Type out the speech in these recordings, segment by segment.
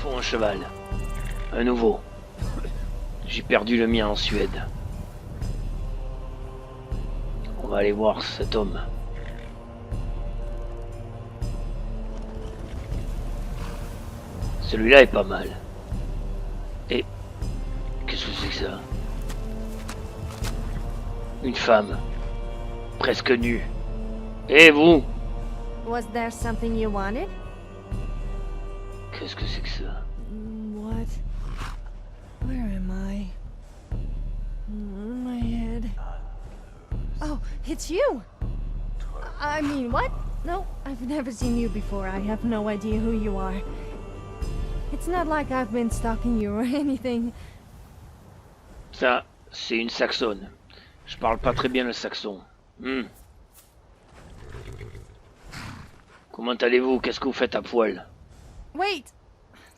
faut un cheval. Un nouveau. J'ai perdu le mien en Suède. On va aller voir cet homme. Celui-là est pas mal. Et... qu'est-ce que c'est que ça? Une femme. Presque nue. Et vous? Was there something you wanted? Qu'est-ce que c'est que ça? What? Where am I? My head. Oh, it's you! I mean, what? No, I've never seen you before. I have no idea who you are. It's not like I've been stalking you or anything. Ça, c'est une saxonne. Je parle pas très bien le saxon. Comment allez-vous? Qu'est-ce que vous faites à poil? Wait!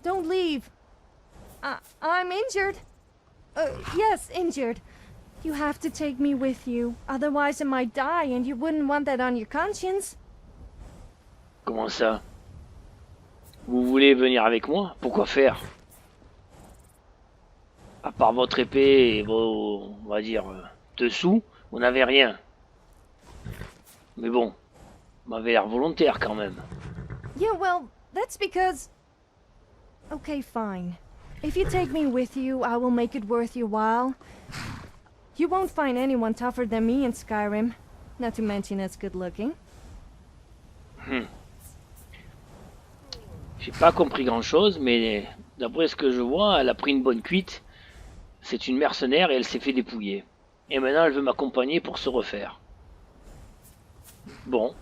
Don't leave. I'm injured. Yes, injured. You have to take me with you. Otherwise I might die and you wouldn't want that on your conscience. Comment ça? Vous voulez venir avec moi? Pourquoi faire? À part votre épée et vos, on va dire, dessous, vous n'avez rien. Mais bon, vous m'avez l'air volontaire quand même. Yeah, well, that's because... Okay, fine. If you take me with you, I will make it worth your while. You won't find anyone tougher than me in Skyrim. Not to mention as good looking. J'ai pas compris grand chose, mais d'après ce que je vois, elle a pris une bonne cuite. C'est une mercenaire et elle s'est fait dépouiller. Et maintenant elle veut m'accompagner pour se refaire. Bon.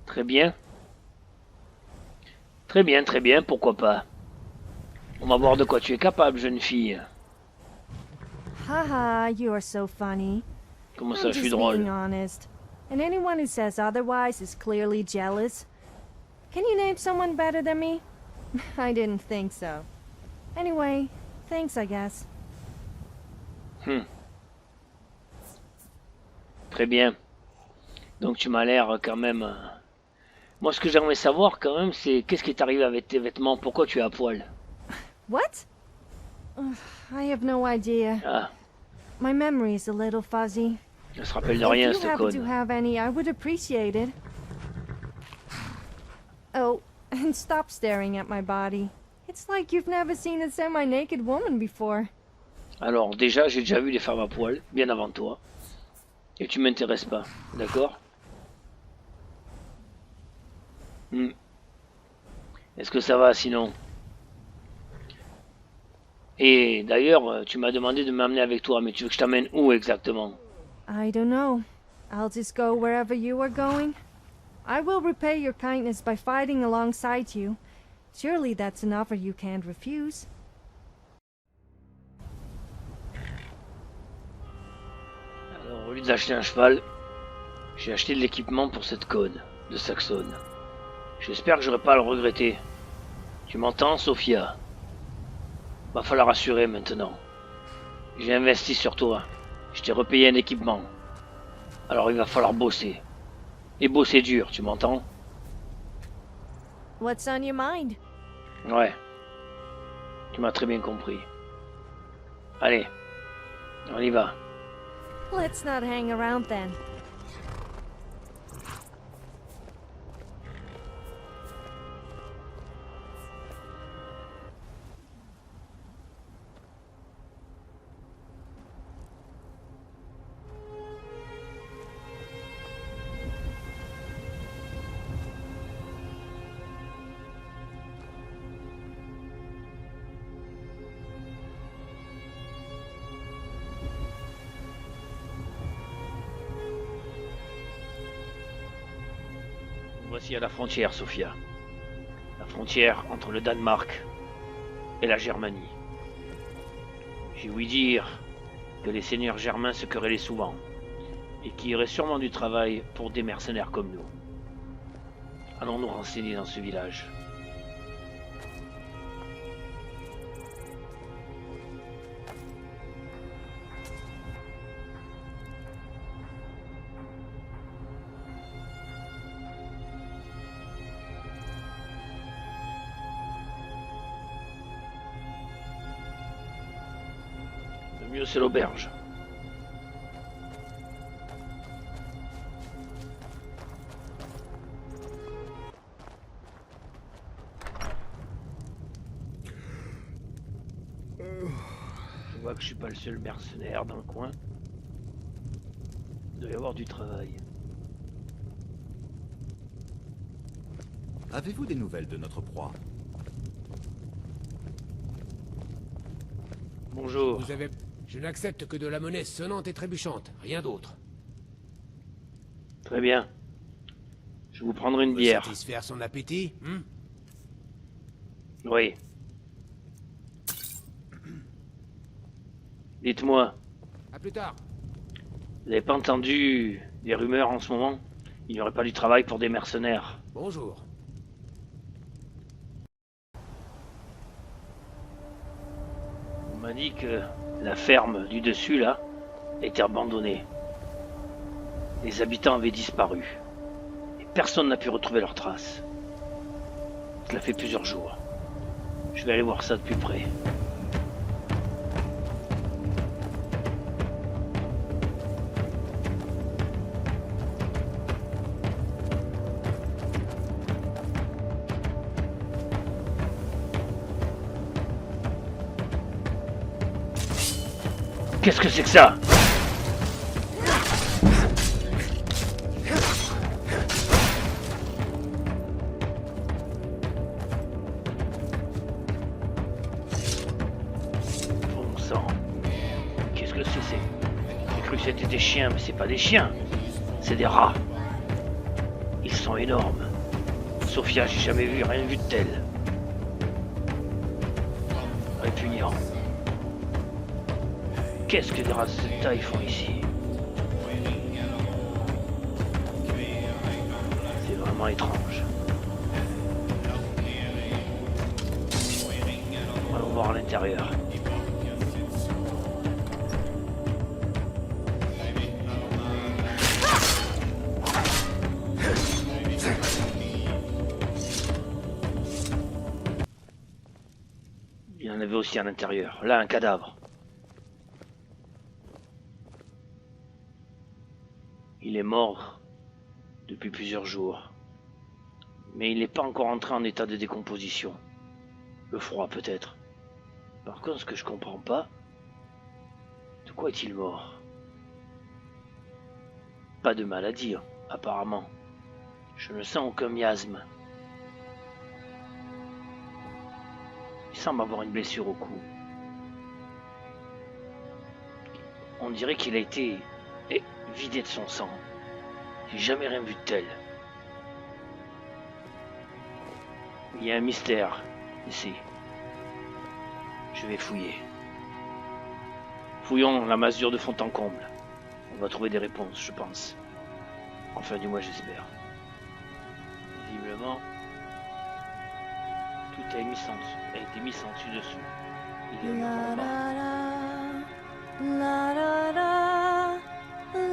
Très bien. Très bien, pourquoi pas. On va voir de quoi tu es capable, jeune fille. Haha, you are so funny. Comment I'm ça, je suis just drôle? being honest. And anyone who says otherwise is clearly jealous. Can you name someone better than me? I didn't think so. Anyway, thanks, I guess. Très bien. Donc tu m'as l'air quand même... Moi ce que j'aimerais savoir quand même c'est qu'est-ce qui est arrivé avec tes vêtements? Pourquoi tu es à poil? What? Ugh, I have no idea. Ah, My memory is a little fuzzy. elle se rappelle de If rien you ce happen to code. have any, I would appreciate it. Oh, and stop staring at my body. It's like you've never seen a semi-naked woman before. Alors déjà j'ai déjà vu les femmes à poil, bien avant toi. Et tu m'intéresses pas, d'accord? Est-ce que ça va sinon? Et d'ailleurs, tu m'as demandé de m'amener avec toi, mais tu veux que je t'amène où exactement? I don't know. I'll just go wherever you are going. I will repay your kindness by fighting alongside you. Surely that's an offer you can't refuse. Alors, au lieu d'acheter un cheval, j'ai acheté de l'équipement pour cette cône de Saxonne. J'espère que j'aurai pas à le regretter. Tu m'entends, Sophia? Va falloir assurer maintenant. J'ai investi sur toi. Je t'ai repayé un équipement. Alors il va falloir bosser. Et bosser dur, tu m'entends? What's on your mind? Ouais. Tu m'as très bien compris. Allez, on y va. Let's not hang around then. Voici à la frontière, Sophia. La frontière entre le Danemark et la Germanie. J'ai ouï dire que les seigneurs germains se querellaient souvent et qu'il y aurait sûrement du travail pour des mercenaires comme nous. Allons nous renseigner dans ce village. mieux c'est l'auberge. Je vois que je suis pas le seul mercenaire dans le coin. Il doit y avoir du travail. Avez-vous des nouvelles de notre proie? Bonjour. Je n'accepte que de la monnaie sonnante et trébuchante, rien d'autre. Très bien. Je vous prendrai une Pour bière. satisfaire son appétit, Oui. Dites-moi, À plus tard. vous n'avez pas entendu des rumeurs en ce moment? Il n'y aurait pas du travail pour des mercenaires. Bonjour. On m'a dit que la ferme du dessus, là, était abandonnée. Les habitants avaient disparu. Et personne n'a pu retrouver leurs traces. Cela fait plusieurs jours. Je vais aller voir ça de plus près. Qu'est-ce que c'est que ça? Bon sang. Qu'est-ce que c'est? J'ai cru que c'était des chiens, mais c'est pas des chiens. C'est des rats. Ils sont énormes. Sophia, j'ai jamais vu rien vu de tel. Répugnant. Qu'est-ce que des rats de cette taille font ici? C'est vraiment étrange. Allons voir à l'intérieur. Il y en avait aussi à l'intérieur. Là, un cadavre. Il est mort depuis plusieurs jours. Mais il n'est pas encore entré en état de décomposition. Le froid peut-être. Par contre, ce que je comprends pas, de quoi est-il mort? Pas de maladie, apparemment. Je ne sens aucun miasme. Il semble avoir une blessure au cou. On dirait qu'il a été vidé de son sang. J'ai jamais rien vu de tel. Il y a un mystère ici. Je vais fouiller. Fouillons la masure de fond en comble. On va trouver des réponses, je pense. Enfin, du moins, j'espère. Visiblement, tout a été mis sans dessus. Il est La là. la la, la la la,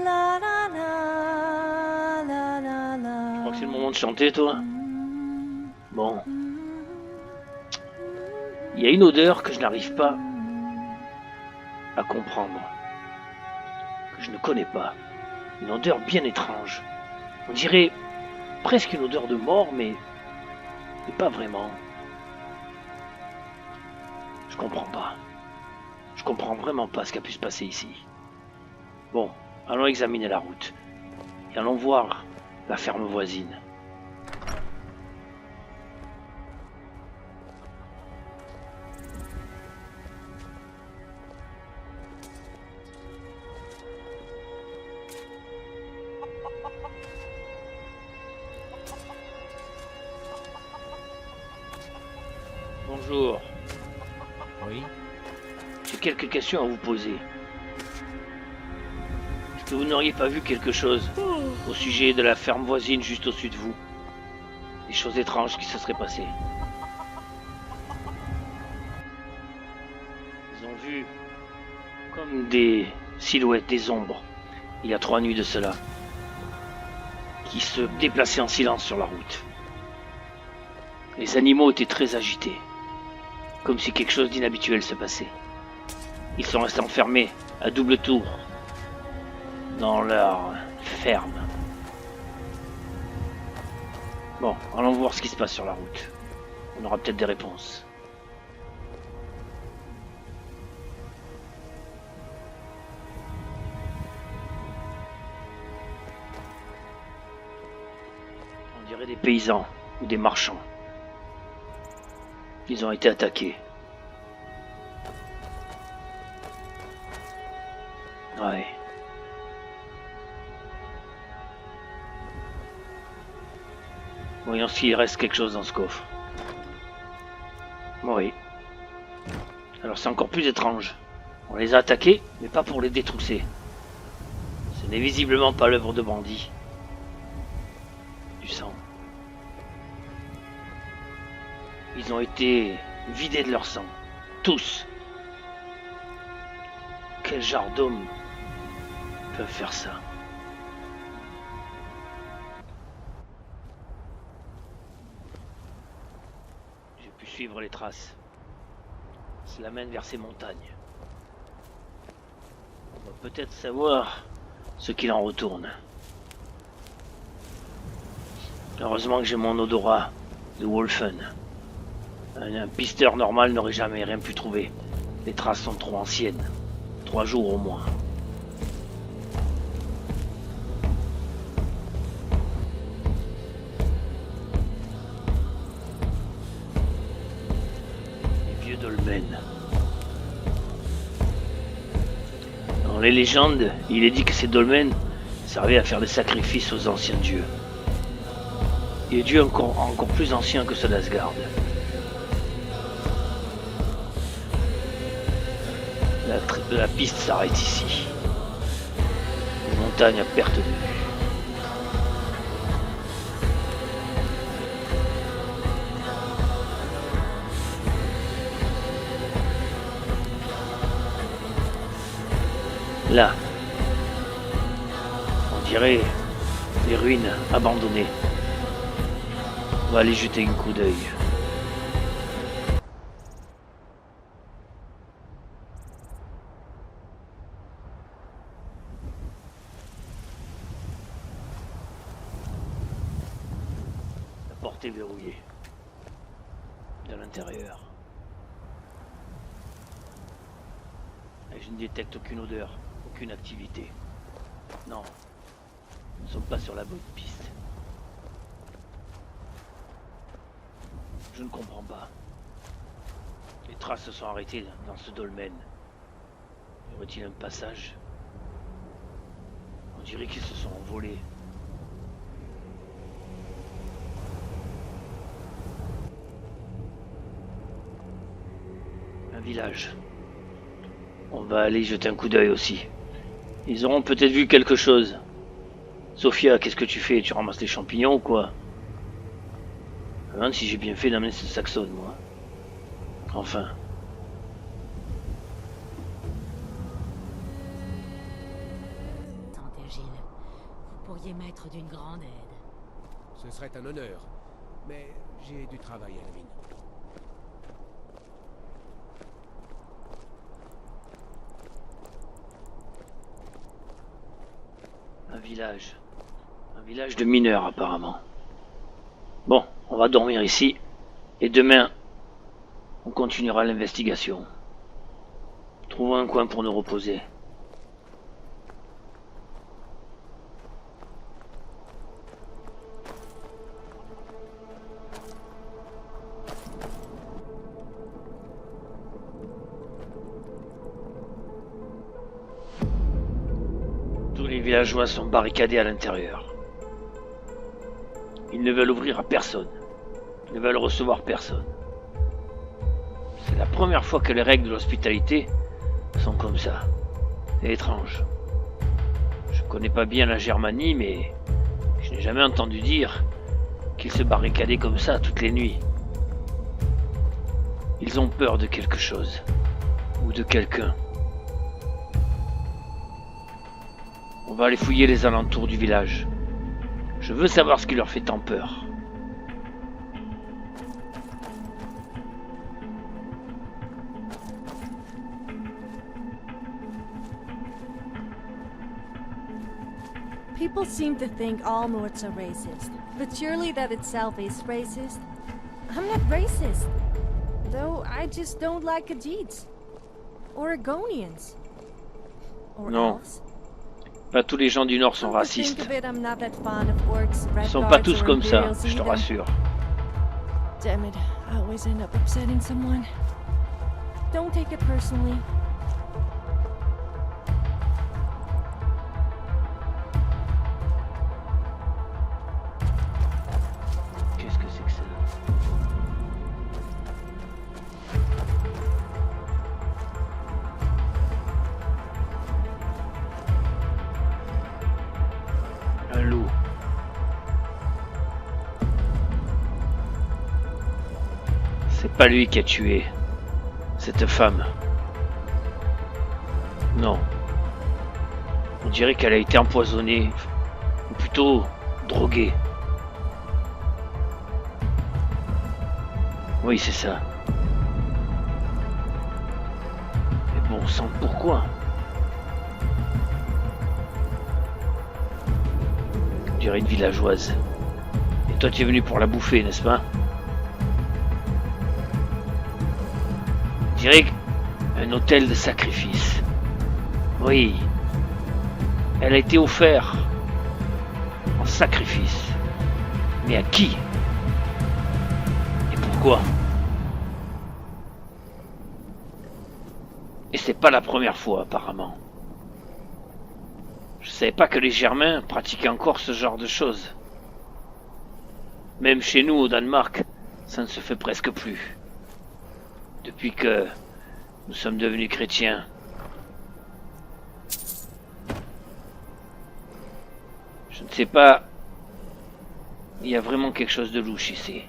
la la la, la la la. Je crois que c'est le moment de chanter, toi. Bon. Il y a une odeur que je n'arrive pas à comprendre. Que je ne connais pas. Une odeur bien étrange. On dirait presque une odeur de mort, mais pas vraiment. Je comprends pas. Je comprends vraiment pas ce qui a pu se passer ici. Bon, allons examiner la route. Et allons voir la ferme voisine. Bonjour. Oui. J'ai quelques questions à vous poser. Est-ce que vous n'auriez pas vu quelque chose au sujet de la ferme voisine juste au-dessus de vous? Des choses étranges qui se seraient passées. Ils ont vu comme des silhouettes, des ombres, il y a 3 nuits de cela, qui se déplaçaient en silence sur la route. Les animaux étaient très agités, comme si quelque chose d'inhabituel se passait. Ils sont restés enfermés à double tour dans leur ferme. Bon, allons voir ce qui se passe sur la route. On aura peut-être des réponses. On dirait des paysans ou des marchands. Ils ont été attaqués. Ouais. Voyons s'il reste quelque chose dans ce coffre. Oui. Alors c'est encore plus étrange. On les a attaqués, mais pas pour les détrousser. Ce n'est visiblement pas l'œuvre de bandits. Du sang. Ils ont été vidés de leur sang. Tous. Quel genre d'hommes peuvent faire ça? J'ai pu suivre les traces. Cela mène vers ces montagnes. On va peut-être savoir ce qu'il en retourne. Heureusement que j'ai mon odorat de Wolfen. Un pisteur normal n'aurait jamais rien pu trouver. Les traces sont trop anciennes. 3 jours au moins. Les vieux dolmens. Dans les légendes, il est dit que ces dolmens servaient à faire des sacrifices aux anciens dieux. Et des dieux encore plus anciens que ceux d'Asgard. La piste s'arrête ici. Les montagnes à perte de vue. Là, on dirait des ruines abandonnées. On va aller jeter un coup d'œil. La porte est verrouillée. De l'intérieur. Et je ne détecte aucune odeur, aucune activité. Non, nous ne sommes pas sur la bonne piste. Je ne comprends pas. Les traces se sont arrêtées dans ce dolmen. Y aurait-il un passage? On dirait qu'ils se sont envolés. Un village. On va aller jeter un coup d'œil aussi. Ils auront peut-être vu quelque chose. Sophia, qu'est-ce que tu fais? Tu ramasses les champignons ou quoi? Je me demande si j'ai bien fait d'amener ce Saxon, moi. Enfin. Tante Gilles, vous pourriez m'être d'une grande aide. Ce serait un honneur. Mais j'ai du travail à la mine. Un village. Un village de mineurs, apparemment. Bon, on va dormir ici. Et demain, on continuera l'investigation. Trouvons un coin pour nous reposer. Tous les villageois sont barricadés à l'intérieur. Ils ne veulent ouvrir à personne. Ils ne veulent recevoir personne. C'est la première fois que les règles de l'hospitalité sont comme ça. C'est étrange. Je connais pas bien la Germanie, mais je n'ai jamais entendu dire qu'ils se barricadaient comme ça toutes les nuits. Ils ont peur de quelque chose. Ou de quelqu'un. On va aller fouiller les alentours du village. Je veux savoir ce qui leur fait tant peur. People seem to think all Nords are racist, but surely that itself is racist. I'm not racist, though I just don't like Khajiits. Oregonians. Or Non. elves. Pas tous les gens du Nord sont Come to think racistes. of it, I'm not that fond of orcs, Ils red sont pas guards, tous or comme ça, Imperials je te either. rassure. Damn it, I always end up upsetting someone. Don't take it personally. Qu'est-ce que c'est que ça? Un loup. C'est pas lui qui a tué cette femme. Non. On dirait qu'elle a été empoisonnée, ou plutôt droguée. Oui, c'est ça. Mais bon sang, pourquoi? On dirait une villageoise. Et toi, tu es venu pour la bouffer, n'est-ce pas? On dirait un hôtel de sacrifice. Oui. Elle a été offerte en sacrifice. Mais à qui? Et pourquoi? Et c'est pas la première fois, apparemment. Je savais pas que les Germains pratiquaient encore ce genre de choses. Même chez nous, au Danemark, ça ne se fait presque plus. Depuis que nous sommes devenus chrétiens. Je ne sais pas. Il y a vraiment quelque chose de louche ici.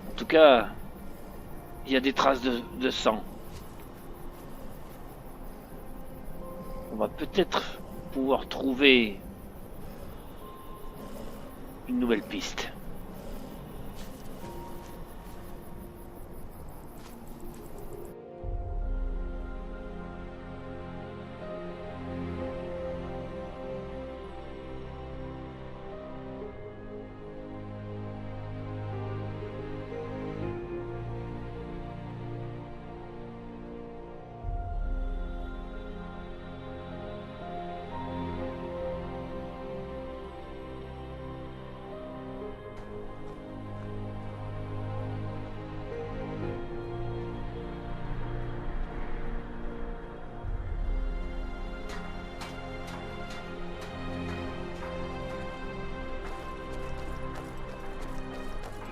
En tout cas, il y a des traces de sang. On va peut-être pouvoir trouver une nouvelle piste.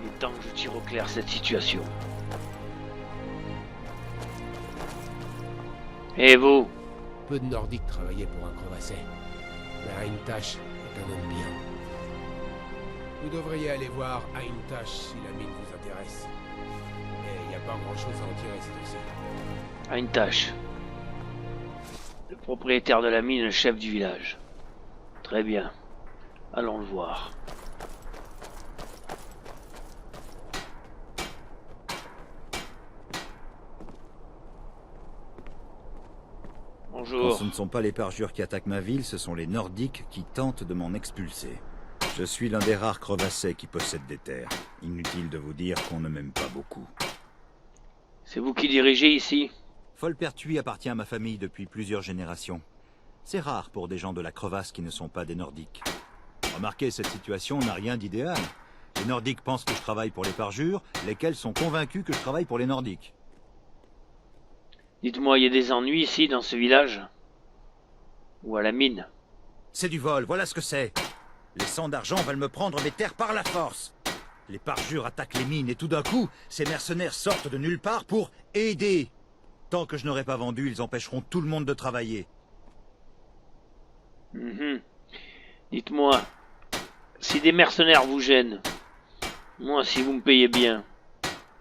Il est temps que je tire au clair cette situation. Et vous? Peu de Nordiques travaillaient pour un crevasset. Mais Aintash est un homme bien. Vous devriez aller voir Aintash si la mine vous intéresse. Mais il n'y a pas grand-chose à en tirer ces temps-ci. Aintash. Le propriétaire de la mine, le chef du village. Très bien. Allons le voir. Quand Bonjour. ce ne sont pas les parjures qui attaquent ma ville, ce sont les Nordiques qui tentent de m'en expulser. Je suis l'un des rares crevassets qui possèdent des terres. Inutile de vous dire qu'on ne m'aime pas beaucoup. C'est vous qui dirigez ici? Folpertui appartient à ma famille depuis plusieurs générations. C'est rare pour des gens de la crevasse qui ne sont pas des Nordiques. Remarquez, cette situation n'a rien d'idéal. Les Nordiques pensent que je travaille pour les parjures, lesquels sont convaincus que je travaille pour les Nordiques. Dites-moi, il y a des ennuis ici, dans ce village? Ou à la mine? C'est du vol, voilà ce que c'est. Les sangs d'argent veulent me prendre mes terres par la force. Les parjures attaquent les mines et tout d'un coup, ces mercenaires sortent de nulle part pour aider. Tant que je n'aurai pas vendu, ils empêcheront tout le monde de travailler. Dites-moi, si des mercenaires vous gênent, moi, si vous me payez bien,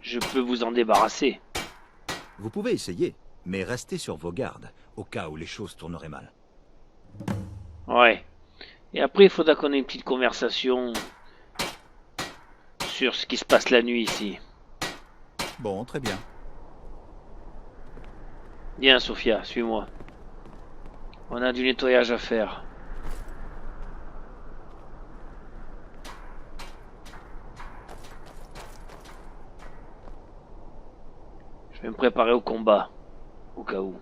je peux vous en débarrasser. Vous pouvez essayer, mais restez sur vos gardes, au cas où les choses tourneraient mal. Ouais. Et après, il faudra qu'on ait une petite conversation sur ce qui se passe la nuit ici. Bon, très bien. Viens, Sophia, suis-moi. On a du nettoyage à faire. Je vais me préparer au combat, au cas où.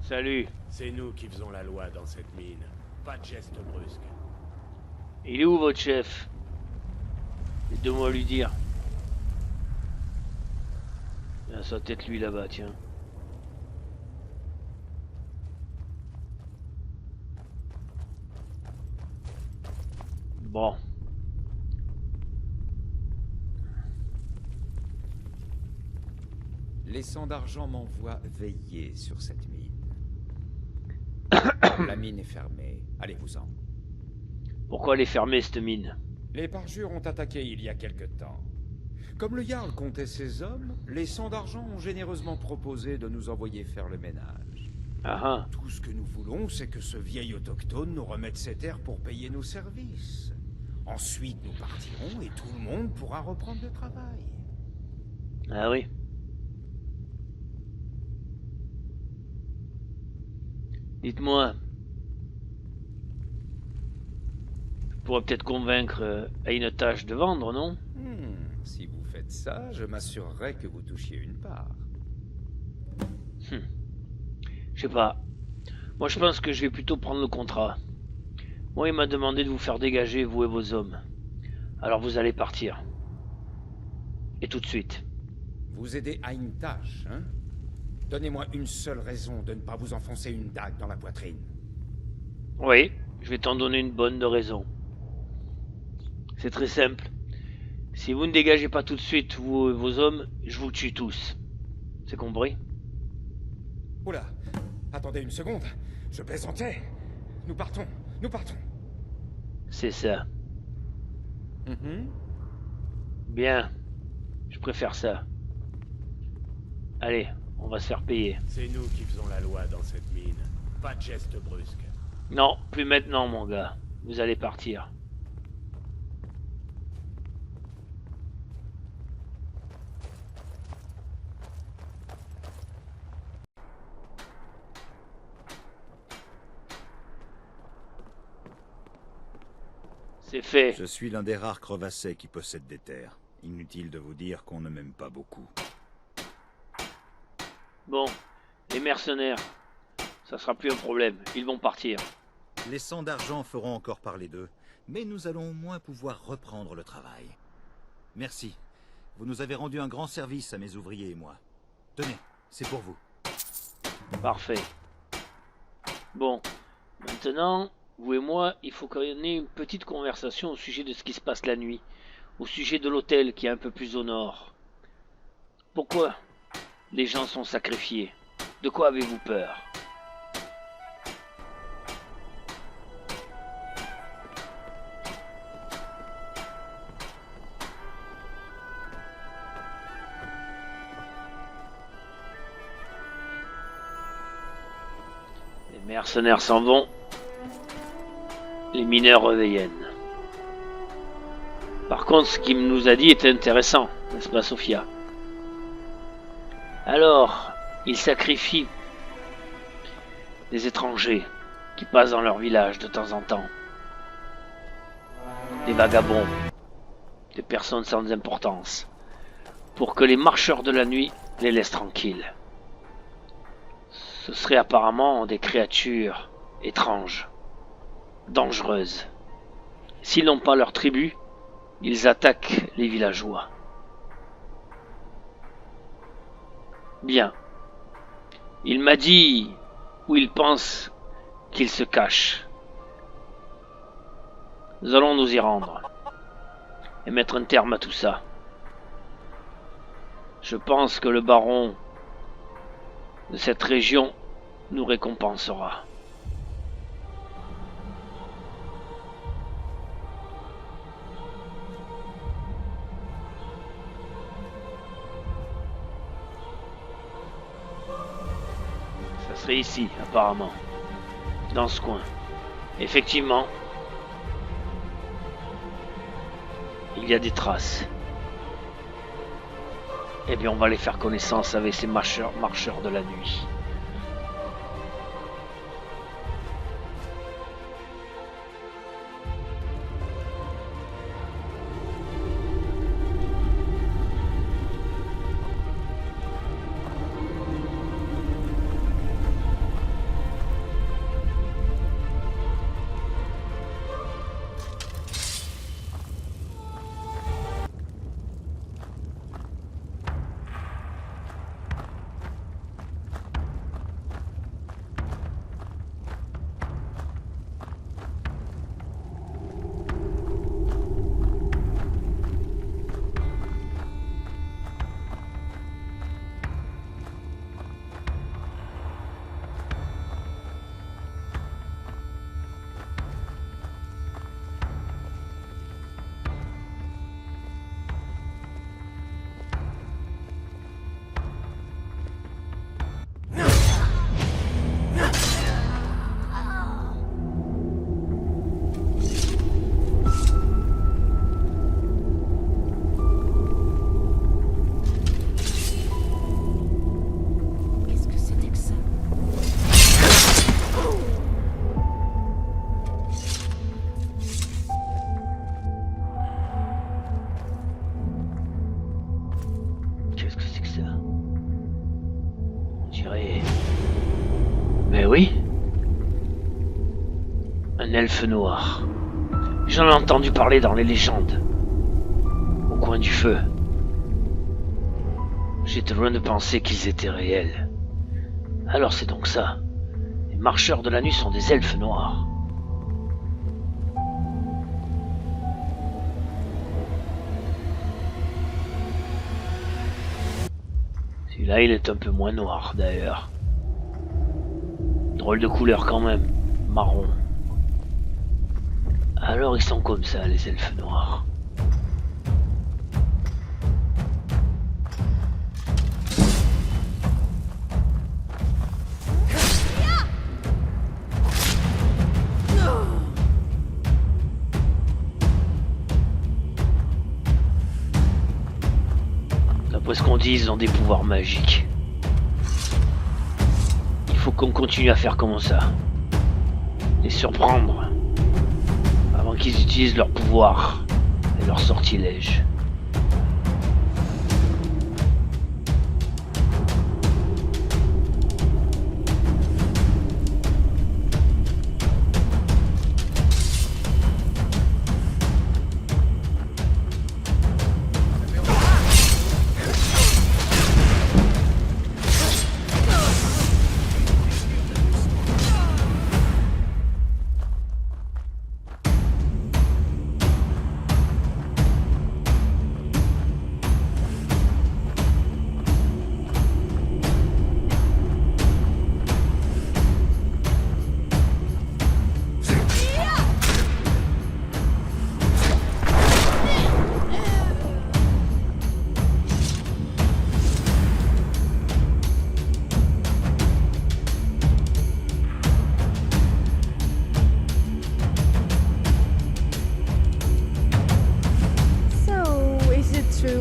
Salut, C'est nous qui faisons la loi dans cette mine. Pas de gestes brusques. il est où votre chef? Aidez-moi à lui dire. Il a sa tête lui là-bas, tiens. Bon. Les sangs d'argent m'envoient veiller sur cette mine. La mine est fermée. Allez-vous-en. Pourquoi elle est fermée cette mine? Les parjures ont attaqué il y a quelque temps. Comme le Jarl comptait ses hommes, les sangs d'argent ont généreusement proposé de nous envoyer faire le ménage. Ah ah. Tout ce que nous voulons, c'est que ce vieil autochtone nous remette ses terres pour payer nos services. Ensuite, nous partirons et tout le monde pourra reprendre le travail. Ah oui. Dites-moi. Je pourrais peut-être convaincre à une tâche de vendre, non? Si vous faites ça, je m'assurerai que vous touchiez une part. Je sais pas. Moi je pense que je vais plutôt prendre le contrat. Moi il m'a demandé de vous faire dégager, vous et vos hommes. Alors vous allez partir. Et tout de suite. Vous aidez à une tâche, hein? Donnez-moi une seule raison de ne pas vous enfoncer une dague dans la poitrine. Oui, je vais t'en donner une bonne de raison. C'est très simple. Si vous ne dégagez pas tout de suite, vous et vos hommes, je vous tue tous. C'est compris? Oula, attendez une seconde, je plaisantais. Nous partons, nous partons. C'est ça. Bien. Je préfère ça. Allez, on va se faire payer. C'est nous qui faisons la loi dans cette mine. Pas de gestes brusques. Non, plus maintenant, mon gars. Vous allez partir. C'est fait. Je suis l'un des rares crevassés qui possèdent des terres. Inutile de vous dire qu'on ne m'aime pas beaucoup. Bon, les mercenaires, ça sera plus un problème. Ils vont partir. Les sangs d'argent feront encore parler d'eux, mais nous allons au moins pouvoir reprendre le travail. Merci. Vous nous avez rendu un grand service à mes ouvriers et moi. Tenez, c'est pour vous. Parfait. Bon, maintenant, vous et moi, il faut qu'on ait une petite conversation au sujet de ce qui se passe la nuit. Au sujet de l'hôtel qui est un peu plus au nord. Pourquoi les gens sont sacrifiés? De quoi avez-vous peur? Les mercenaires s'en vont. Les mineurs reviennent. Par contre, ce qu'il nous a dit était intéressant, n'est-ce pas, Sophia? Alors, ils sacrifient des étrangers qui passent dans leur village de temps en temps. Des vagabonds, des personnes sans importance, pour que les marcheurs de la nuit les laissent tranquilles. Ce seraient apparemment des créatures étranges, dangereuses. S'ils n'ont pas leur tribu, ils attaquent les villageois. Bien. Il m'a dit où il pense qu'il se cache. Nous allons nous y rendre et mettre un terme à tout ça. Je pense que le baron de cette région nous récompensera. serait ici, apparemment. Dans ce coin. Effectivement. Il y a des traces. Eh bien, on va aller faire connaissance avec ces marcheurs de la nuit. Qu'est-ce que c'était que ça? Qu'est-ce que c'est que ça? On dirait... Mais oui. Un elfe noir. J'en ai entendu parler dans les légendes. Au coin du feu. J'étais loin de penser qu'ils étaient réels. Alors c'est donc ça. Les marcheurs de la nuit sont des elfes noirs. Celui-là, il est un peu moins noir, d'ailleurs. Drôle de couleur quand même. Marron. Alors ils sont comme ça, les elfes noirs. D'après ce qu'on dit, ils ont des pouvoirs magiques. Il faut qu'on continue à faire comme ça. Les surprendre. Avant qu'ils utilisent leur pouvoir et leur sortilège.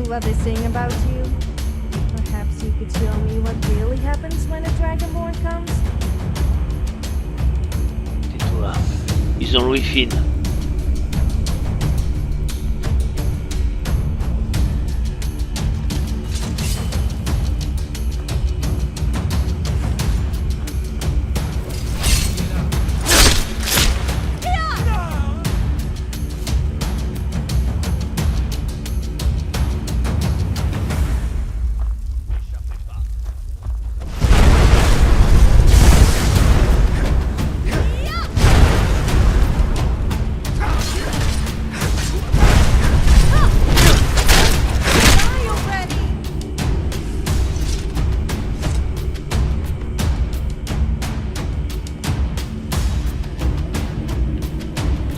What they saying about you? Perhaps you could show me what really happens when a Dragonborn comes? Tais-toi. Ils ont l'ouïe fine.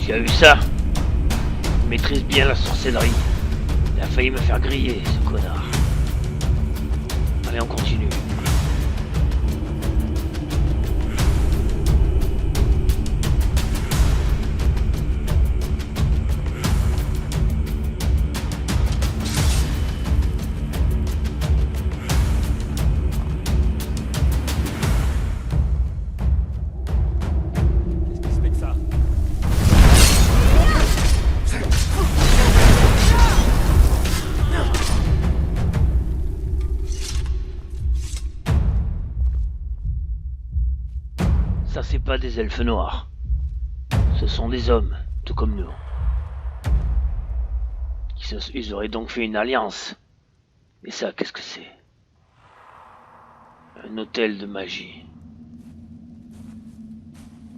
Tu as vu ça? Il maîtrise bien la sorcellerie. Il a failli me faire griller, ce connard. Allez, on continue. pas des elfes noirs. Ce sont des hommes, tout comme nous. Ils auraient donc fait une alliance. Et ça, qu'est-ce que c'est? Un hôtel de magie.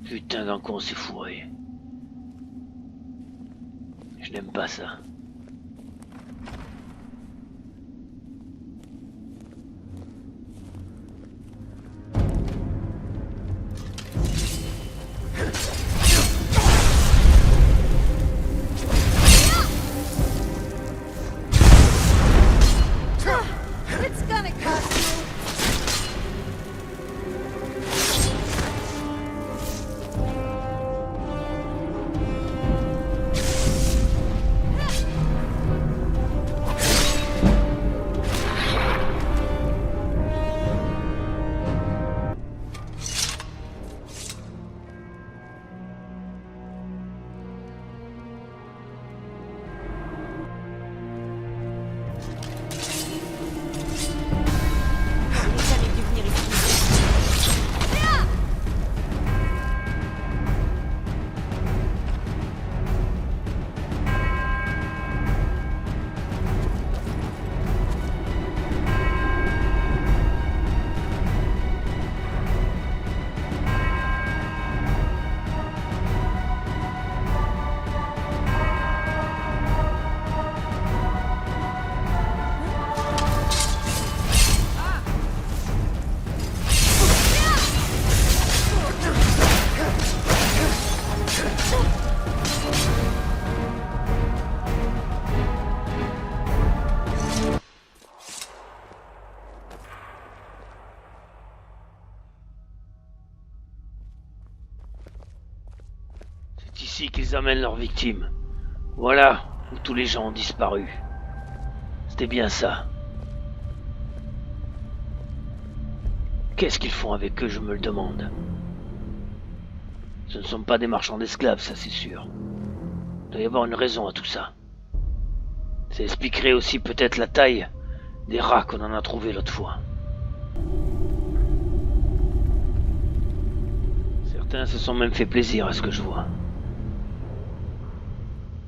Putain d'un con, c'est fourré. Je n'aime pas ça. It's gonna cost you. Vous avez dû venir ici. C'est ici qu'ils amènent leurs victimes. Voilà où tous les gens ont disparu. C'était bien ça. Qu'est-ce qu'ils font avec eux, je me le demande. Ce ne sont pas des marchands d'esclaves, ça c'est sûr. Il doit y avoir une raison à tout ça. Ça expliquerait aussi peut-être la taille des rats qu'on en a trouvé l'autre fois. Certains se sont même fait plaisir à ce que je vois.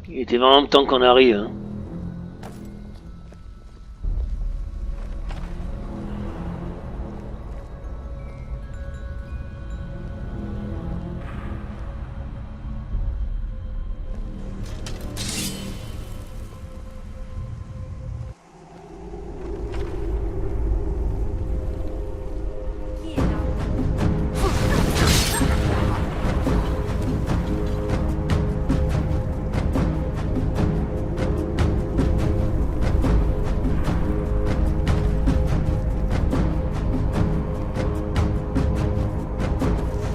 Il était vraiment temps qu'on arrive, hein.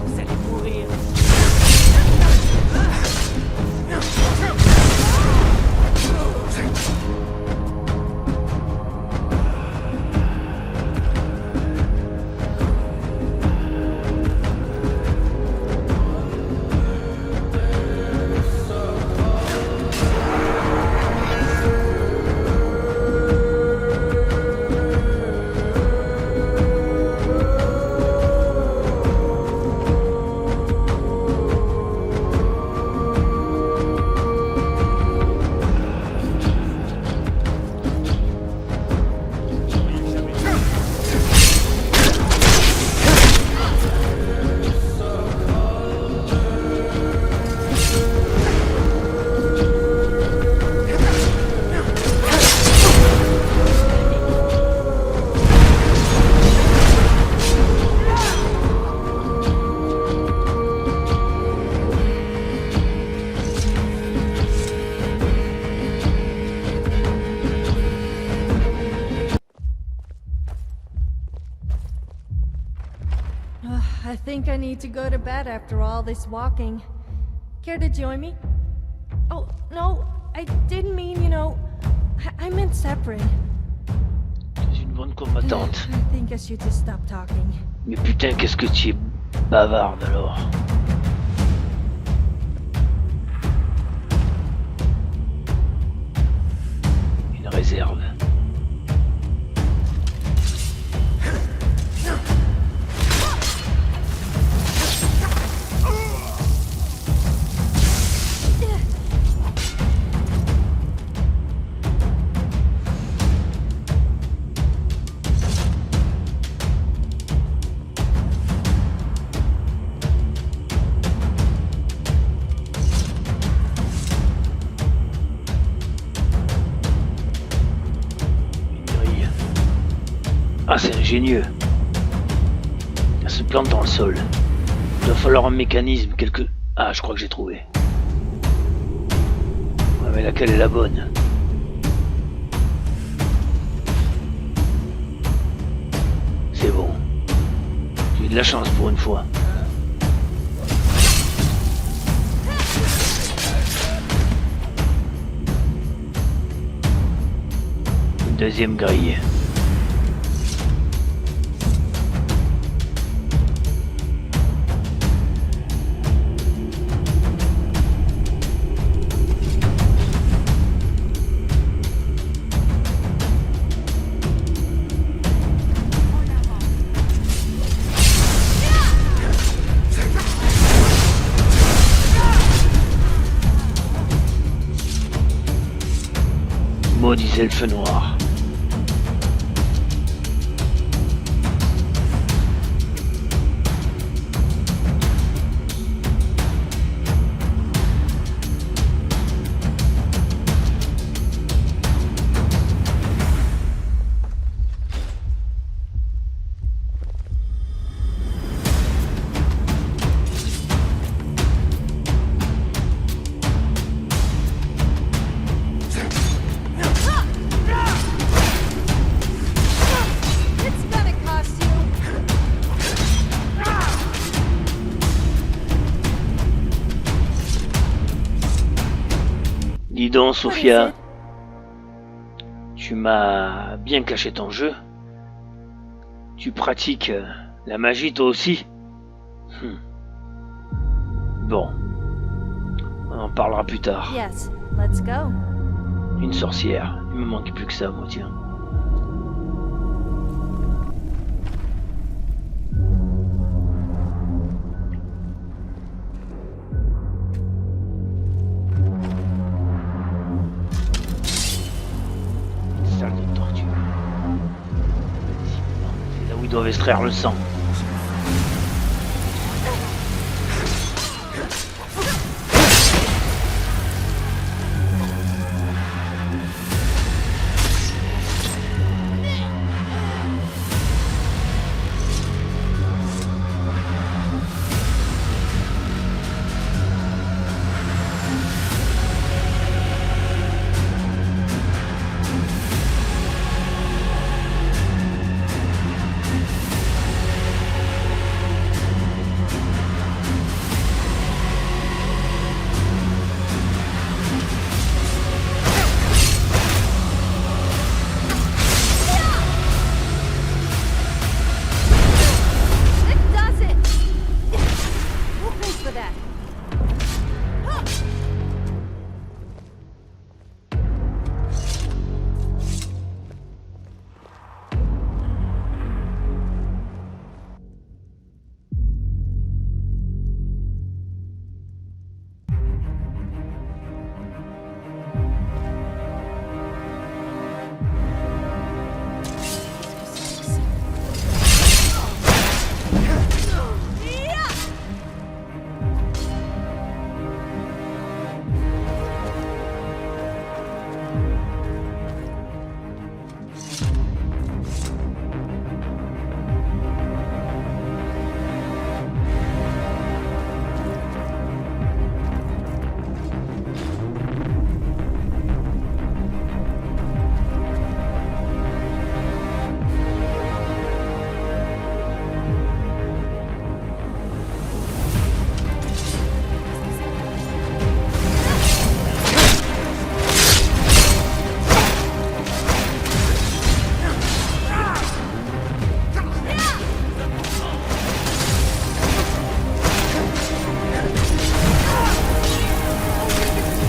Vous allez mourir. I think I need to go to bed after all this walking. Care to join me? Oh, no, I didn't mean, I meant separate. C'est une bonne combattante. I think I should just stop talking. Mais putain, qu'est-ce que tu es bavarde alors. Une réserve. c'est ingénieux. Elle se plante dans le sol. Il doit falloir un mécanisme, quelque... Ah, je crois que j'ai trouvé. Ouais, mais laquelle est la bonne? C'est bon. J'ai eu de la chance pour une fois. Une deuxième grille. Maudits elfes noirs. It's gonna cost you. Dis donc, What is Sophia, it? tu m'as bien caché ton jeu. Tu pratiques la magie toi aussi? Bon, on en parlera plus tard. Yes, let's go. Une sorcière, il me manque plus que ça, moi, tiens. Salle de torture. C'est là où ils doivent extraire le sang. It does it. We'll pay for that.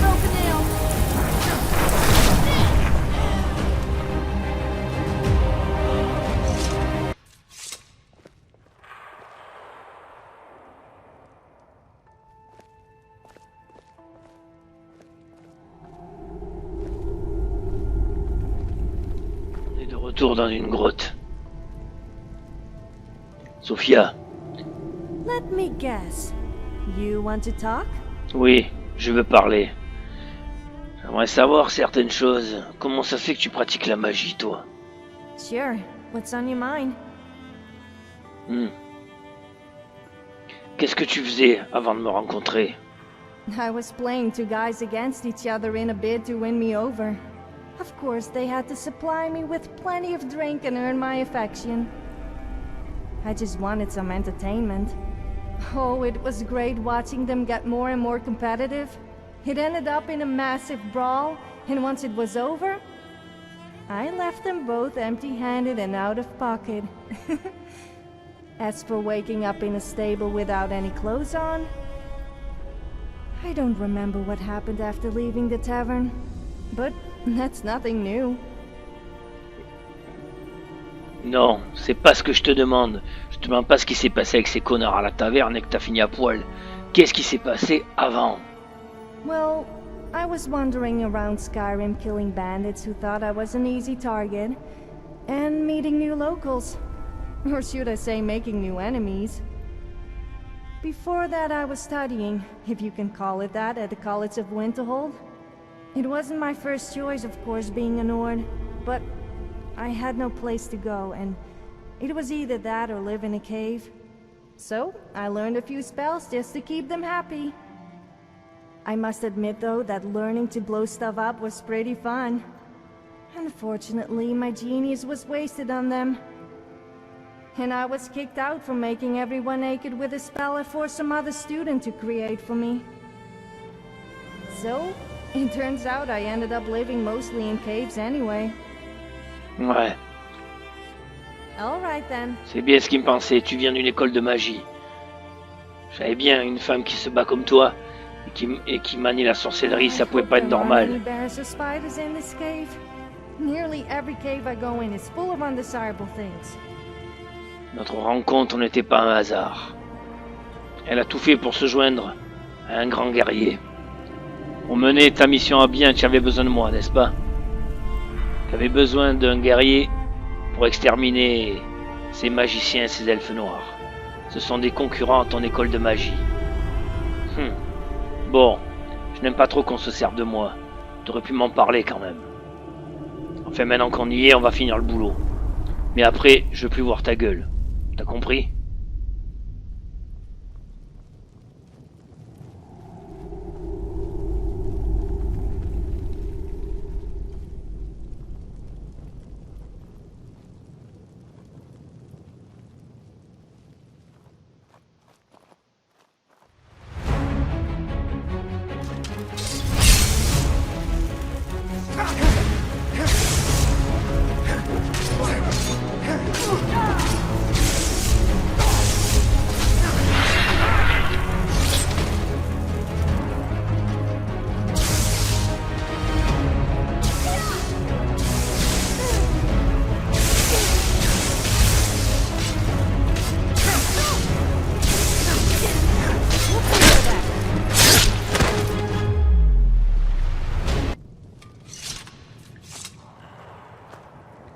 Broken nail. On est de retour dans une grotte. Sophia, Let me guess. You want to talk? oui, je veux parler. J'aimerais savoir certaines choses. Comment ça se fait que tu pratiques la magie, toi? Sure. What's on your mind? Qu'est-ce que tu faisais avant de me rencontrer? I was playing two guys against each other in a bid to win me over. Of course, they had to supply me with plenty of drink and earn my affection. I just wanted some entertainment. Oh, it was great watching them get more and more competitive. It ended up in a massive brawl, and once it was over, I left them both empty-handed and out of pocket. As for waking up in a stable without any clothes on, I don't remember what happened after leaving the tavern, but that's nothing new. Non, c'est pas ce que je te demande. Je te demande pas ce qui s'est passé avec ces connards à la taverne et que t'as fini à poil. Qu'est-ce qui s'est passé avant? Well, I was wandering around Skyrim killing bandits who thought I was an easy target, and meeting new locals. Or should I say making new enemies. Before that I was studying, if you can call it that, at the College of Winterhold. It wasn't my first choice, of course, being a Nord, but I had no place to go, and it was either that or live in a cave. So, I learned a few spells just to keep them happy. I must admit, though, that learning to blow stuff up was pretty fun. Unfortunately, my genius was wasted on them. And I was kicked out for making everyone naked with a spell I forced some other student to create for me. So, it turns out I ended up living mostly in caves anyway. Ouais, Alright then. c'est bien ce qu'il me pensait. Tu viens d'une école de magie. Je savais bien, une femme qui se bat comme toi et qui manie la sorcellerie, ça pouvait pas être normal. There aren't any bears or spiders in this cave. Nearly every cave I go in is full of undesirable things. Notre rencontre n'était pas un hasard. Elle a tout fait pour se joindre à un grand guerrier. Pour mener ta mission à bien, tu avais besoin de moi, n'est-ce pas? Tu avais besoin d'un guerrier pour exterminer ces magiciens et ces elfes noirs. Ce sont des concurrents à ton école de magie. Bon, je n'aime pas trop qu'on se serve de moi. T'aurais pu m'en parler quand même. Enfin, maintenant qu'on y est, on va finir le boulot. Mais après, je veux plus voir ta gueule. T'as compris?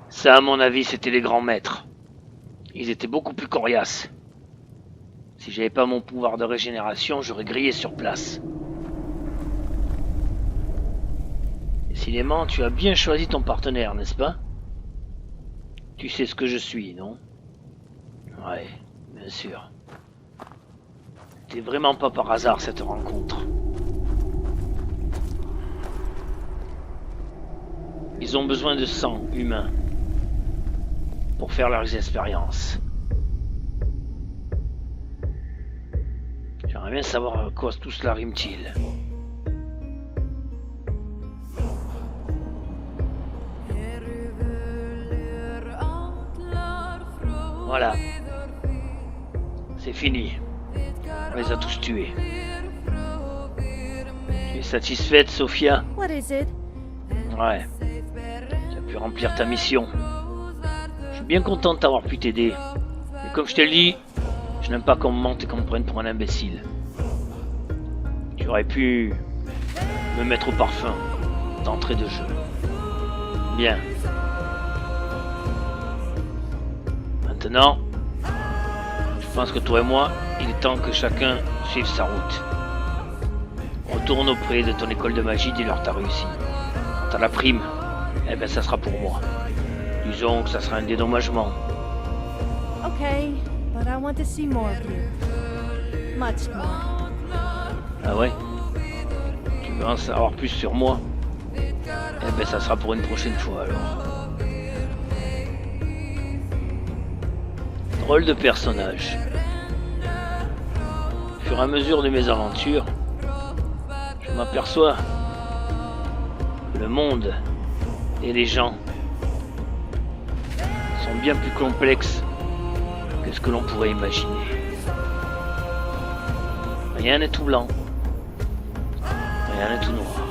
Ça, à mon avis, c'était les grands maîtres. Ils étaient beaucoup plus coriaces. Si j'avais pas mon pouvoir de régénération, j'aurais grillé sur place. Décidément, tu as bien choisi ton partenaire, n'est-ce pas? Tu sais ce que je suis, non? Ouais, bien sûr. C'était vraiment pas par hasard cette rencontre. Ils ont besoin de sang humain pour faire leurs expériences. J'aimerais bien savoir à quoi tout cela rime-t-il. Voilà. C'est fini. On les a tous tués. Tu es satisfaite, Sophia? What is it? Ouais. Tu as pu remplir ta mission. Je suis bien content de t'avoir pu t'aider. Mais comme je te le dis, je n'aime pas qu'on me mente et qu'on me prenne pour un imbécile. Tu aurais pu me mettre au parfum d'entrée de jeu. Bien. Maintenant, je pense que toi et moi, il est temps que chacun suive sa route. Retourne auprès de ton école de magie, dis-leur t'as réussi. T'as la prime, eh ben ça sera pour moi. Disons que ça sera un dédommagement. Okay, but I want to see more of you. Much more. Ah ouais? Tu veux en savoir plus sur moi? Eh ben ça sera pour une prochaine fois alors. Drôle de personnage. Au fur et à mesure de mes aventures, je m'aperçois que le monde et les gens sont bien plus complexes que ce que l'on pourrait imaginer. Rien n'est tout blanc, rien n'est tout noir.